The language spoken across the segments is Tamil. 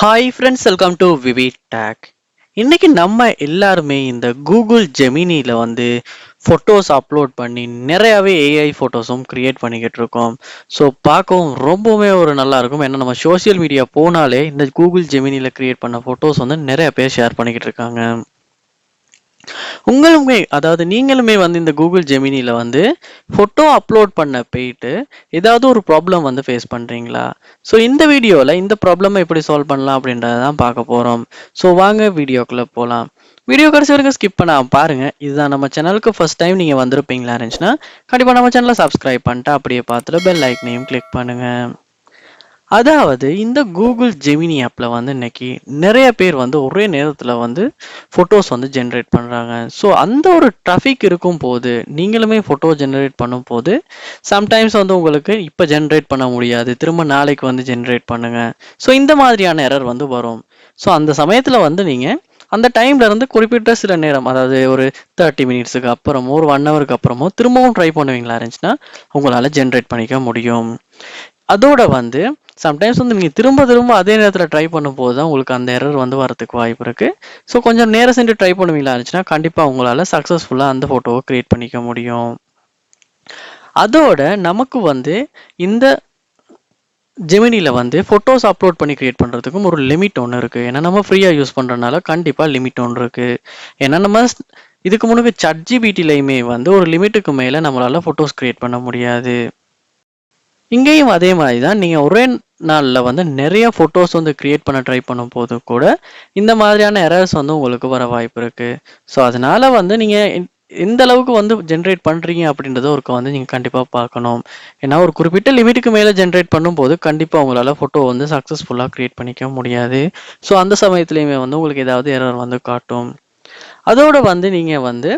Hi friends, welcome to VV take. இன்னைக்கு நம்ம எல்லாருமே இந்த கூகுள் ஜெமினியில் வந்து ஃபோட்டோஸ் அப்லோட் பண்ணி நிறையாவே ஏஐ ஃபோட்டோஸும் க்ரியேட் பண்ணிக்கிட்டு இருக்கோம். ஸோ பார்க்கவும் ரொம்பவுமே ஒரு நல்லா இருக்கும். ஏன்னா நம்ம சோஷியல் மீடியா போனாலே இந்த கூகுள் ஜெமினியில் க்ரியேட் பண்ண ஃபோட்டோஸ் வந்து நிறைய பேர் ஷேர் பண்ணிக்கிட்டு இருக்காங்க. உங்களுமே அதாவது நீங்களுமே வந்து இந்த கூகுள் ஜெமினியில் வந்து ஃபோட்டோ அப்லோட் பண்ண போயிட்டு ஏதாவது ஒரு ப்ராப்ளம் வந்து ஃபேஸ் பண்ணுறீங்களா? ஸோ இந்த வீடியோவில் இந்த ப்ராப்ளமை எப்படி சால்வ் பண்ணலாம் அப்படின்றத தான் பார்க்க போகிறோம். ஸோ வாங்க வீடியோக்குள்ளே போகலாம். வீடியோ கடைசி வரைக்கும் ஸ்கிப் பண்ணாம பாருங்க. இதுதான் நம்ம சேனலுக்கு ஃபர்ஸ்ட் டைம் நீங்கள் வந்திருப்பீங்களா இருந்துச்சுன்னா கண்டிப்பாக நம்ம சேனலை சப்ஸ்கிரைப் பண்ணிட்டு அப்படியே பார்த்துட்டு பெல் ஐக்கனையும் கிளிக் பண்ணுங்க. அதாவது இந்த கூகுள் ஜெமினி ஆப்ல வந்து இன்னைக்கு நிறைய பேர் வந்து ஒரே நேரத்தில் வந்து ஃபோட்டோஸ் வந்து ஜென்ரேட் பண்ணுறாங்க. ஸோ அந்த ஒரு ட்ராஃபிக் இருக்கும் போது நீங்களுமே ஃபோட்டோ ஜென்ரேட் பண்ணும் போது சம்டைம்ஸ் வந்து உங்களுக்கு இப்போ ஜென்ரேட் பண்ண முடியாது, திரும்ப நாளைக்கு வந்து ஜென்ரேட் பண்ணுங்க. ஸோ இந்த மாதிரியான எரர் வந்து வரும். ஸோ அந்த சமயத்தில் வந்து நீங்கள் அந்த டைம்ல இருந்து குறிப்பிட்ட சில நேரம், அதாவது ஒரு 30 மினிட்ஸுக்கு அப்புறமோ ஒரு 1 ஹவருக்கு அப்புறமோ திரும்பவும் ட்ரை பண்ணுவீங்களா இருந்துச்சுன்னா உங்களால் ஜென்ரேட் பண்ணிக்க முடியும். அதோட வந்து சம்டைம்ஸ் வந்து நீங்கள் திரும்ப திரும்ப அதே நேரத்தில் ட்ரை பண்ணும்போது தான் உங்களுக்கு அந்த எரர் வந்து வரதுக்கு வாய்ப்பு இருக்குது. ஸோ கொஞ்சம் நேரம் சென்று ட்ரை பண்ணுவீங்களா இருந்துச்சுன்னா கண்டிப்பாக உங்களால் சக்ஸஸ்ஃபுல்லாக அந்த ஃபோட்டோவை க்ரியேட் பண்ணிக்க முடியும். அதோட நமக்கு வந்து இந்த ஜெமினியில் வந்து ஃபோட்டோஸ் அப்லோட் பண்ணி க்ரியேட் பண்ணுறதுக்கும் ஒரு லிமிட் ஒன்று இருக்குது. ஏன்னா நம்ம ஃப்ரீயாக யூஸ் பண்ணுறதுனால கண்டிப்பாக லிமிட் ஒன்று இருக்குது. ஏன்னா நம்ம இதுக்கு முன்னாடி ChatGPTலையுமே வந்து ஒரு லிமிட்டுக்கு மேலே நம்மளால் ஃபோட்டோஸ் க்ரியேட் பண்ண முடியாது. இங்கேயும் அதே மாதிரி தான். நீங்கள் ஒரே நாளில் வந்து நிறைய ஃபோட்டோஸ் வந்து க்ரியேட் பண்ண ட்ரை பண்ணும்போது கூட இந்த மாதிரியான எரர்ஸ் வந்து உங்களுக்கு வர வாய்ப்பு இருக்குது. ஸோ அதனால் வந்து நீங்கள் எந்த அளவுக்கு வந்து ஜென்ரேட் பண்ணுறீங்க அப்படின்றத ஒருக்க வந்து நீங்கள் கண்டிப்பாக பார்க்கணும். ஏன்னா ஒரு குறிப்பிட்ட லிமிட்டுக்கு மேலே ஜென்ரேட் பண்ணும்போது கண்டிப்பாக உங்களால் ஃபோட்டோ வந்து சக்ஸஸ்ஃபுல்லாக க்ரியேட் பண்ணிக்க முடியாது. ஸோ அந்த சமயத்துலையுமே வந்து உங்களுக்கு ஏதாவது எரர் வந்து காட்டும். அதோடு வந்து நீங்கள் வந்து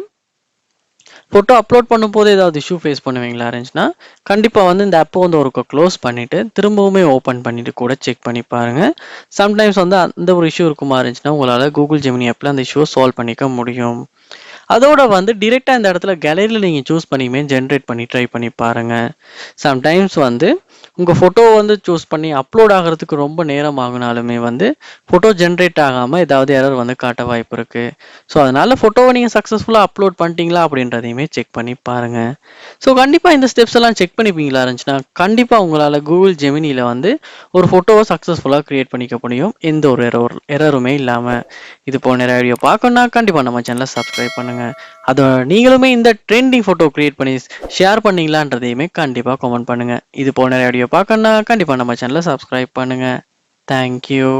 ஃபோட்டோ அப்லோட் பண்ணும்போது ஏதாவது இஷ்யூ ஃபேஸ் பண்ணுவீங்களா இருந்துச்சுன்னா கண்டிப்பாக வந்து இந்த ஆப்பை வந்து ஒருக்க க்ளோஸ் பண்ணிவிட்டு திரும்பவுமே ஓப்பன் பண்ணிவிட்டு கூட செக் பண்ணி பாருங்கள். சம்டைம்ஸ் வந்து அந்த ஒரு இஷ்யூ இருக்குமா இருந்துச்சுன்னா உங்களால் கூகுள் ஜெமினி ஆப்பில் அந்த இஷ்யூவை சால்வ் பண்ணிக்க முடியும். அதோட வந்து டிரெக்டாக இந்த இடத்துல கேலரியில் நீங்கள் சூஸ் பண்ணியுமே ஜென்ரேட் பண்ணி ட்ரை பண்ணி பாருங்கள். சம்டைம்ஸ் வந்து உங்கள் ஃபோட்டோவை வந்து சூஸ் பண்ணி அப்லோட் ஆகிறதுக்கு ரொம்ப நேரம் ஆகுனாலுமே வந்து ஃபோட்டோ ஜென்ரேட் ஆகாமல் ஏதாவது எரர் வந்து காட்ட வாய்ப்பு இருக்குது. ஸோ அதனால் ஃபோட்டோவை நீங்கள் சக்ஸஸ்ஃபுல்லாக அப்லோட் பண்ணிட்டீங்களா அப்படின்றதையுமே செக் பண்ணி பாருங்கள். ஸோ கண்டிப்பாக இந்த ஸ்டெப்ஸ் எல்லாம் செக் பண்ணிப்பீங்களா இருந்துச்சுன்னா கண்டிப்பாக உங்களால் கூகுள் ஜெமினியில் வந்து ஒரு ஃபோட்டோவை சக்ஸஸ்ஃபுல்லாக க்ரியேட் பண்ணிக்க முடியும், எந்த ஒரு எரருமே இல்லாமல். இது போல் நிறைய வீடியோ பார்க்கணுன்னா கண்டிப்பாக நம்ம சேனலை சப்ஸ்கிரைப் பண்ணுங்கள். அதை நீங்களுமே இந்த ட்ரெண்டிங் ஃபோட்டோ க்ரியேட் பண்ணி ஷேர் பண்ணீங்களான்றதையுமே கண்டிப்பாக கமெண்ட் பண்ணுங்கள். இது போல் நிறைய வீடியோ பார்க்கணுன்னா கண்டிப்பாக நம்ம சேனலை சப்ஸ்கிரைப் பண்ணுங்கள். தேங்க்யூ.